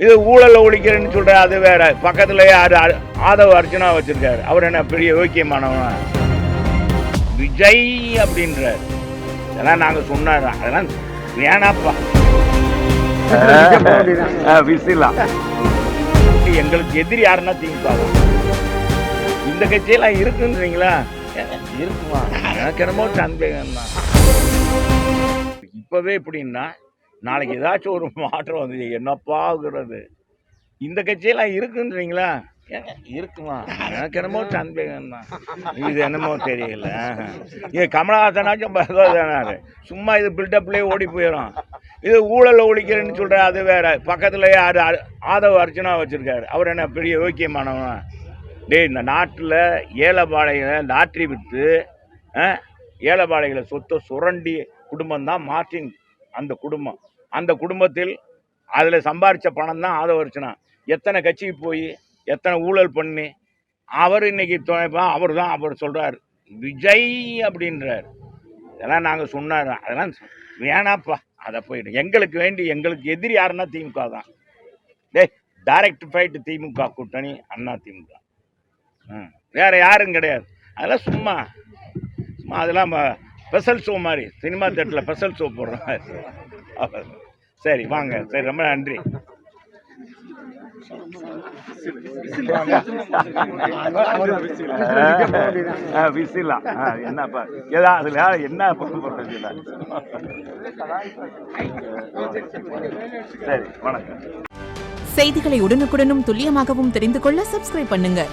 இது ஊழல ஒழிக்கிறேன்னு சொல்ற அது வேற. பக்கத்துல யாரு ஆதவ அர்ச்சனா வச்சிருக்காரு. அவர் என்ன பெரிய யோக்கியமானவன்? விஜய் அப்படின்றார். இதெல்லாம் நாங்க சொன்னார். அதெல்லாம் வேணாப்பா. விசிலா எங்களுக்கு எதிரி யாருன்னா திமுக. இந்த கட்சியெல்லாம் இருக்குன்றீங்களா? இருக்குமா? எனக்கு என்னமோ சந்தேகம் தான். இப்பவே எப்படின்னா நாளைக்கு ஏதாச்சும் ஒரு மாற்றம் வந்து என்னப்பா ஆகுறது? இந்த கட்சியெல்லாம் இருக்குன்றீங்களா? இருக்குமா? எனக்கு என்னமோ சந்தேகம் தான். இது என்னமோ தெரியல. கமலஹாசனாச்சும் பகவதானாரு. சும்மா இது பில்டப்லேயே ஓடி போயிடும். இது ஊழல ஒழிக்கிறேன்னு சொல்ற அது வேற. பக்கத்துல யாரு ஆதவ அர்ச்சனா வச்சிருக்காரு. அவர் என்ன பெரிய யோக்கியமானவன்? டேய், இந்த நாட்டில் ஏழைப்பாளைகளை லாட்ரி விற்று ஏழைப்பாளைகளை சொத்தை சுரண்டி குடும்பம் தான் மார்டின். அந்த குடும்பம், அந்த குடும்பத்தில் அதில் சம்பாரித்த பணம் தான் ஆதவ அர்ச்சனா. எத்தனை கட்சிக்கு போய் எத்தனை ஊழல் பண்ணி அவர் இன்னைக்கு அவர் தான் அவர் சொல்கிறார் விஜய் அப்படின்றார். இதெல்லாம் நாங்கள் சொன்னார். அதெல்லாம் வேணாப்பா. அதை போயிடும். எங்களுக்கு வேண்டி எங்களுக்கு எதிரி யாருன்னா திமுக தான். டைரக்ட் ஃபைட் திமுக கூட்டணி, அண்ணா திமுக. வேற யாரும் கிடையாது. அதெல்லாம் சும்மா சும்மா அதெல்லாம் ஸ்பெஷல் ஷோ மாதிரி, சினிமா தேட்டரில் ஸ்பெஷல் ஷோ போடுறாங்க. சரி வாங்க. சரி, ரொம்ப நன்றி. விசிலா என்னப்பா ஏதா அதுல என்ன போடுறது? சரி, வணக்கம். செய்திகளை உடனுக்குடனும் துல்லியமாகவும் தெரிந்து கொள்ள சப்ஸ்கிரைப் பண்ணுங்க.